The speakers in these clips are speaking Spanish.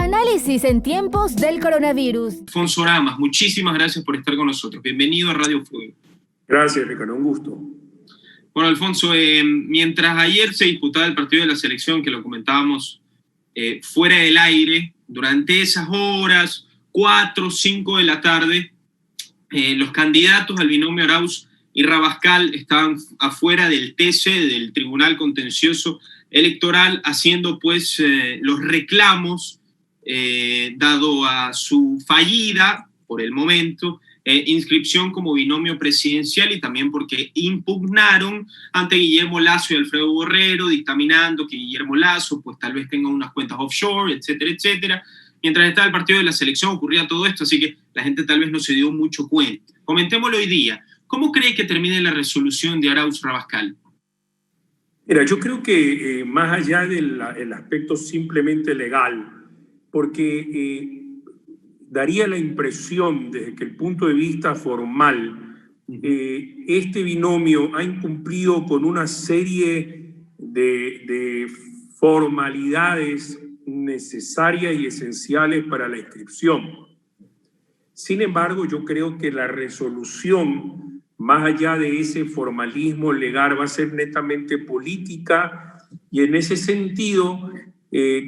Análisis en tiempos del coronavirus. Alfonso Oramas, muchísimas gracias por estar con nosotros. Bienvenido a Radio Fuego. Gracias, Ricardo, un gusto. Bueno, Alfonso, mientras ayer se disputaba el partido de la selección, que lo comentábamos fuera del aire, durante esas horas, 4 o 5 de la tarde, los candidatos al binomio Arauz y Rabascal estaban afuera del TC, del Tribunal Contencioso Electoral, haciendo pues los reclamos dado a su fallida, por el momento, inscripción como binomio presidencial, y también porque impugnaron ante Guillermo Lasso y Alfredo Borrero, dictaminando que Guillermo Lasso pues tal vez tenga unas cuentas offshore, etcétera, etcétera. Mientras estaba el partido de la selección ocurría todo esto, así que la gente tal vez no se dio mucho cuenta. Comentémoslo hoy día. ¿Cómo cree que termine la resolución de Arauz Rabascal? Mira, yo creo que más allá del aspecto simplemente legal, porque daría la impresión desde que el punto de vista formal, este binomio ha incumplido con una serie de formalidades necesarias y esenciales para la inscripción. Sin embargo, yo creo que la resolución, más allá de ese formalismo legal, va a ser netamente política, y en ese sentido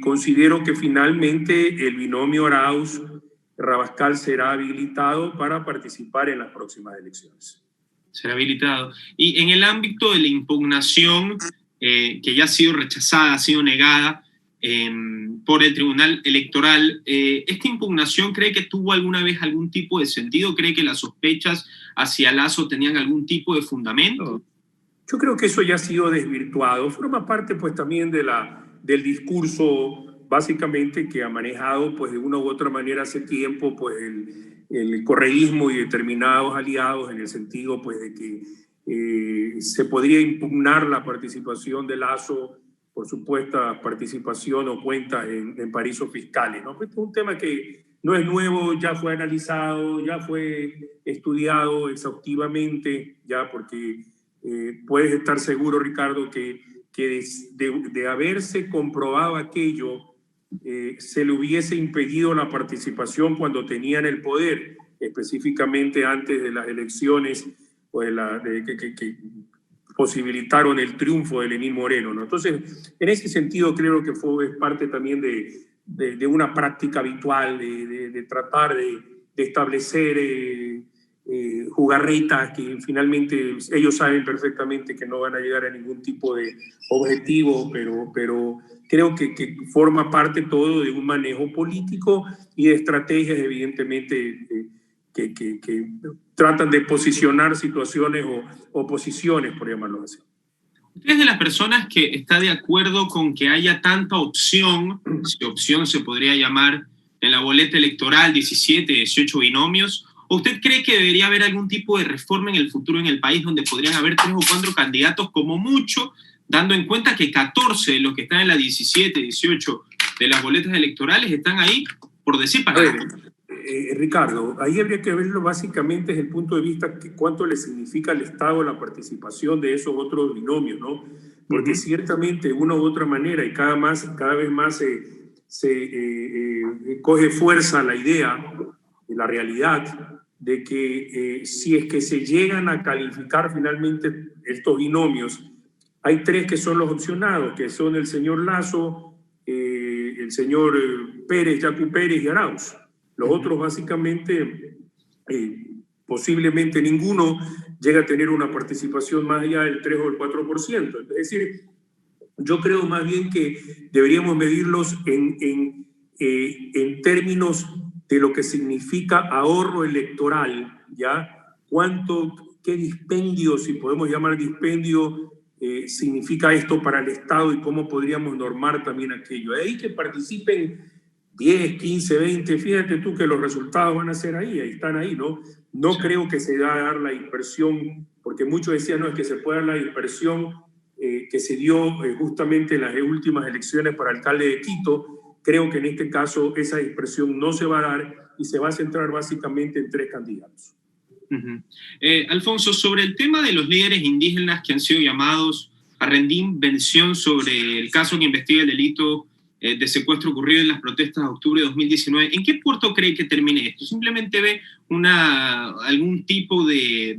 considero que finalmente el binomio Arauz-Rabascal será habilitado para participar en las próximas elecciones. Será habilitado. Y en el ámbito de la impugnación, que ya ha sido rechazada, ha sido negada por el Tribunal Electoral, ¿esta impugnación cree que tuvo alguna vez algún tipo de sentido? ¿Cree que las sospechas hacia Lasso tenían algún tipo de fundamento? Yo creo que eso ya ha sido desvirtuado. Forma parte pues también del discurso básicamente que ha manejado pues de una u otra manera hace tiempo pues el correísmo y determinados aliados, en el sentido pues de que se podría impugnar la participación de Lasso por supuesta participación o cuentas en paraísos fiscales, ¿no? Este es un tema que no es nuevo, ya fue analizado, ya fue estudiado exhaustivamente, ya, porque puedes estar seguro, Ricardo, que de haberse comprobado aquello, se le hubiese impedido la participación cuando tenían el poder, específicamente antes de las elecciones pues que posibilitaron el triunfo de Lenín Moreno, ¿no? Entonces, en ese sentido creo que fue parte también de una práctica habitual de tratar de establecer jugarretas que finalmente ellos saben perfectamente que no van a llegar a ningún tipo de objetivo, pero creo que forma parte todo de un manejo político y de estrategias evidentemente que tratan de posicionar situaciones o posiciones, por llamarlo así. ¿Usted es de las personas que está de acuerdo con que haya tanta opción, si opción se podría llamar, en la boleta electoral, 17, 18 binomios? ¿O usted cree que debería haber algún tipo de reforma en el futuro en el país donde podrían haber 3 o 4 candidatos como mucho, dando en cuenta que 14 de los que están en la 17, 18 de las boletas electorales están ahí por decir para Ricardo, ahí habría que verlo básicamente desde el punto de vista de cuánto le significa al Estado la participación de esos otros binomios, ¿no? Porque ciertamente de una u otra manera y cada vez más se coge fuerza la idea, la realidad de que si es que se llegan a calificar finalmente estos binomios, hay 3 que son los opcionados, que son el señor Lasso, el señor Pérez, Yacu Pérez y Arauz. Los otros básicamente, posiblemente ninguno llega a tener una participación más allá del 3 o el 4%. Es decir, yo creo más bien que deberíamos medirlos en términos de lo que significa ahorro electoral, ¿ya? ¿Qué dispendio, si podemos llamar dispendio, significa esto para el Estado y cómo podríamos normar también aquello? Ahí que participen 10, 15, 20, fíjate tú que los resultados van a ser ahí están ahí, ¿no? No creo que se va a dar la dispersión, porque muchos decían, no, es que se puede dar la dispersión que se dio justamente en las últimas elecciones para alcalde de Quito. Creo que en este caso esa dispersión no se va a dar y se va a centrar básicamente en 3 candidatos. Alfonso, sobre el tema de los líderes indígenas que han sido llamados a rendir vención sobre el caso que investiga el delito de secuestro ocurrido en las protestas de octubre de 2019. ¿En qué puerto cree que termine esto? ¿Simplemente ve algún tipo de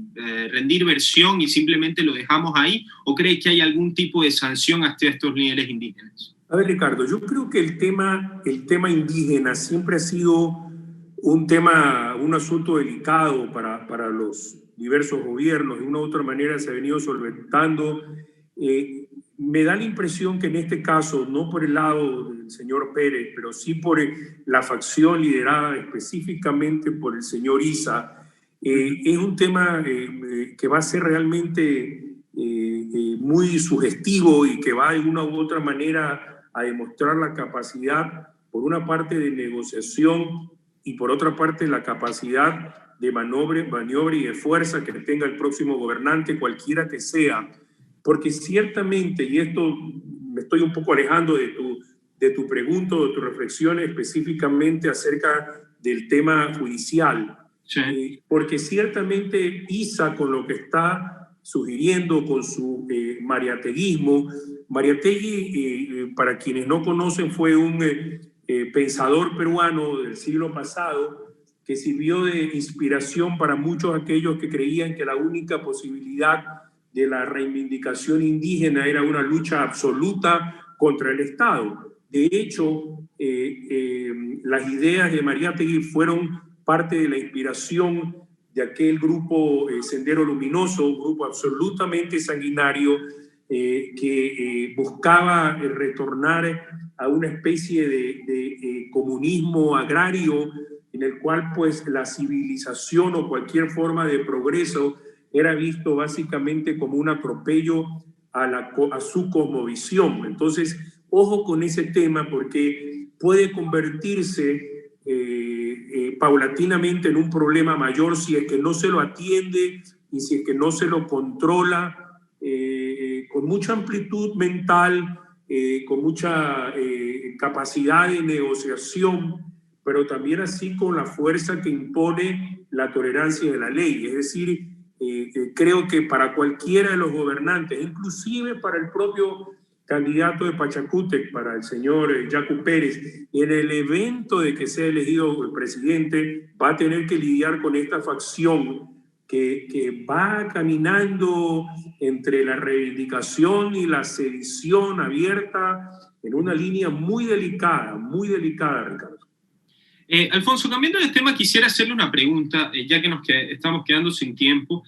rendir versión y simplemente lo dejamos ahí? ¿O cree que hay algún tipo de sanción hacia estos líderes indígenas? A ver, Ricardo, yo creo que el tema indígena siempre ha sido un asunto delicado para los diversos gobiernos. De una u otra manera se ha venido solventando. Me da la impresión que en este caso, no por el lado del señor Pérez, pero sí por la facción liderada específicamente por el señor Issa, es un tema que va a ser realmente muy sugestivo y que va de una u otra manera a demostrar la capacidad, por una parte, de negociación y por otra parte la capacidad de maniobra y de fuerza que tenga el próximo gobernante, cualquiera que sea. Porque ciertamente, y esto me estoy un poco alejando de tu pregunta o de tu reflexión específicamente acerca del tema judicial, sí. Porque ciertamente Issa, con lo que está sugiriendo, con su mariateguismo, Mariátegui, para quienes no conocen, fue un pensador peruano del siglo pasado que sirvió de inspiración para muchos aquellos que creían que la única posibilidad de la reivindicación indígena era una lucha absoluta contra el Estado. De hecho, las ideas de Mariátegui fueron parte de la inspiración de aquel grupo Sendero Luminoso, un grupo absolutamente sanguinario que buscaba retornar a una especie de comunismo agrario en el cual pues la civilización o cualquier forma de progreso era visto básicamente como un atropello a su cosmovisión. Entonces, ojo con ese tema porque puede convertirse paulatinamente en un problema mayor si es que no se lo atiende y si es que no se lo controla con mucha amplitud mental, con mucha capacidad de negociación, pero también así con la fuerza que impone la tolerancia de la ley. Es decir, creo que para cualquiera de los gobernantes, inclusive para el propio candidato de Pachacútec, para el señor Yacu Pérez, en el evento de que sea elegido el presidente, va a tener que lidiar con esta facción que va caminando entre la reivindicación y la sedición abierta en una línea muy delicada, Ricardo. Alfonso, cambiando de tema, quisiera hacerle una pregunta, ya que estamos quedando sin tiempo,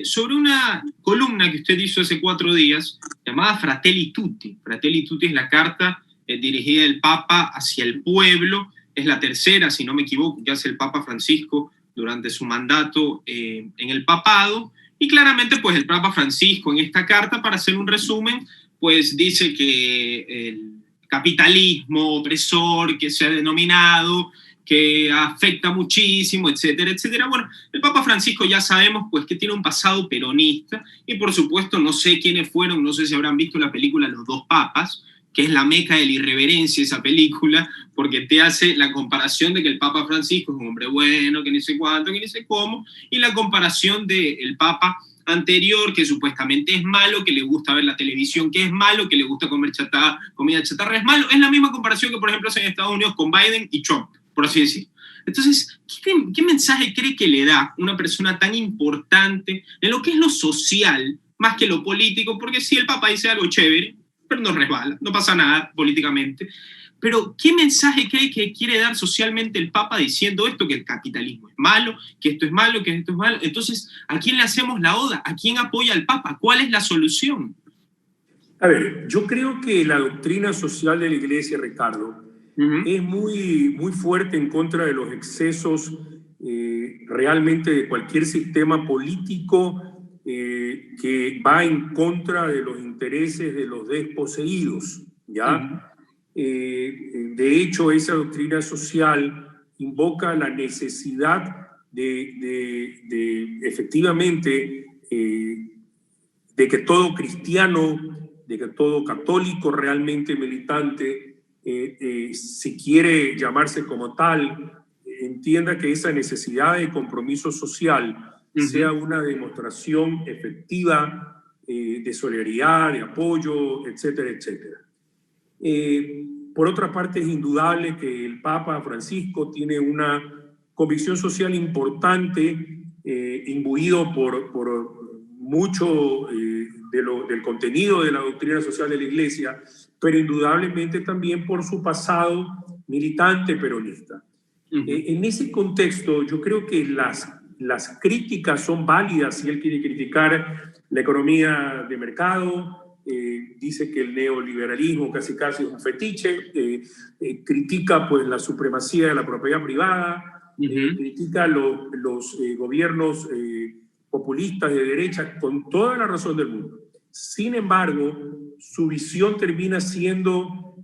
sobre una columna que usted hizo hace 4 días, llamada Fratelli Tutti. Fratelli Tutti es la carta dirigida del Papa hacia el pueblo, es la tercera, si no me equivoco, que hace el Papa Francisco durante su mandato en el papado, y claramente pues el Papa Francisco en esta carta, para hacer un resumen, pues dice que el capitalismo opresor que se ha denominado, que afecta muchísimo, etcétera, etcétera. Bueno, el Papa Francisco ya sabemos pues que tiene un pasado peronista y por supuesto no sé quiénes fueron, no sé si habrán visto la película Los Dos Papas, que es la meca de la irreverencia esa película, porque te hace la comparación de que el Papa Francisco es un hombre bueno, que ni sé cuánto, que ni sé cómo, y la comparación del Papa anterior, que supuestamente es malo, que le gusta ver la televisión, que es malo, que le gusta comer comida chatarra, es malo. Es la misma comparación que, por ejemplo, hace en Estados Unidos con Biden y Trump, por así decirlo. Entonces, ¿qué mensaje cree que le da una persona tan importante en lo que es lo social, más que lo político? Porque sí, el Papa dice algo chévere, pero no resbala, no pasa nada políticamente. Pero, ¿qué mensaje cree que quiere dar socialmente el Papa diciendo esto, que el capitalismo es malo, que esto es malo, que esto es malo? Entonces, ¿a quién le hacemos la oda? ¿A quién apoya al Papa? ¿Cuál es la solución? A ver, yo creo que la doctrina social de la Iglesia, Ricardo, es muy, muy fuerte en contra de los excesos realmente de cualquier sistema político que va en contra de los intereses de los desposeídos, ¿ya? De hecho, esa doctrina social invoca la necesidad de efectivamente, de que todo cristiano, de que todo católico realmente militante, si quiere llamarse como tal, entienda que esa necesidad de compromiso social sea una demostración efectiva de solidaridad, de apoyo, etcétera, etcétera. Por otra parte, es indudable que el Papa Francisco tiene una convicción social importante, imbuido por mucho del contenido de la doctrina social de la Iglesia, pero indudablemente también por su pasado militante peronista. En ese contexto, yo creo que las críticas son válidas si él quiere criticar la economía de mercado, dice que el neoliberalismo casi es un fetiche, critica pues la supremacía de la propiedad privada, critica los gobiernos populistas de derecha con toda la razón del mundo. Sin embargo, su visión termina siendo,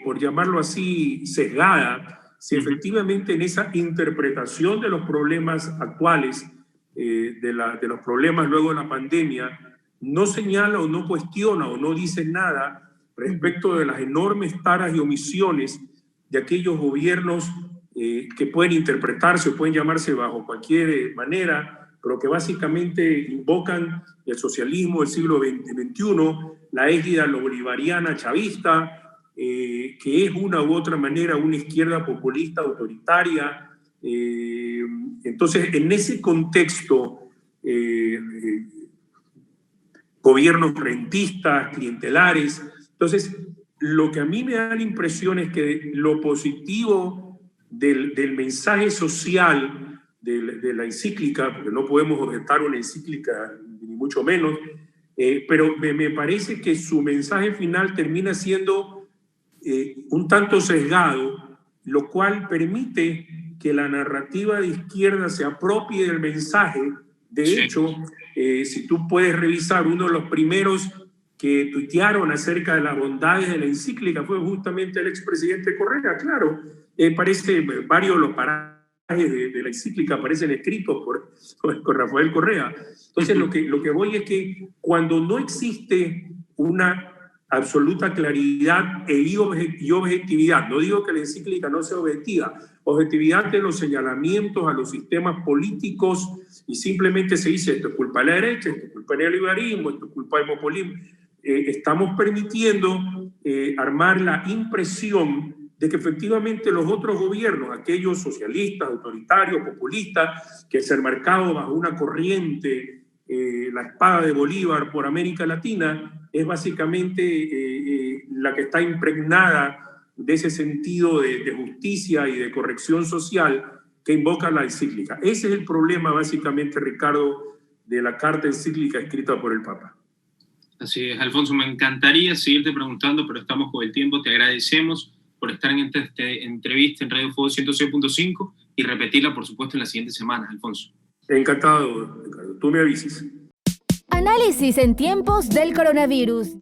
por llamarlo así, sesgada, si efectivamente en esa interpretación de los problemas actuales, de los problemas luego de la pandemia, no señala o no cuestiona o no dice nada respecto de las enormes taras y omisiones de aquellos gobiernos que pueden interpretarse o pueden llamarse bajo cualquier manera, pero que básicamente invocan el socialismo del siglo XXI, la égida bolivariana chavista, que es una u otra manera una izquierda populista autoritaria. Entonces, en ese contexto, gobiernos rentistas, clientelares. Entonces, lo que a mí me da la impresión es que lo positivo del mensaje social de la encíclica, porque no podemos objetar una encíclica, ni mucho menos, pero me parece que su mensaje final termina siendo un tanto sesgado, lo cual permite que la narrativa de izquierda se apropie del mensaje. De hecho, si tú puedes revisar, uno de los primeros que tuitearon acerca de las bondades de la encíclica fue justamente el expresidente Correa. Claro, parece varios de los parajes de la encíclica aparecen escritos por Rafael Correa. Entonces, lo que voy es que cuando no existe una absoluta claridad y objetividad, no digo que la encíclica no sea objetiva, objetividad de los señalamientos a los sistemas políticos, y simplemente se dice esto es culpa de la derecha, esto es culpa del neoliberalismo, esto es culpa del populismo, estamos permitiendo armar la impresión de que efectivamente los otros gobiernos, aquellos socialistas, autoritarios, populistas, que se han marcado bajo una corriente, la espada de Bolívar por América Latina, es básicamente la que está impregnada de ese sentido de justicia y de corrección social que invoca la encíclica. Ese es el problema básicamente, Ricardo, de la carta encíclica escrita por el Papa. Así es, Alfonso, me encantaría seguirte preguntando, pero estamos con el tiempo. Te agradecemos por estar en esta entrevista en Radio Fuego 106.5 y repetirla, por supuesto, en las siguientes semanas, Alfonso. Encantado, Ricardo. Tú me avises. Análisis en tiempos del coronavirus.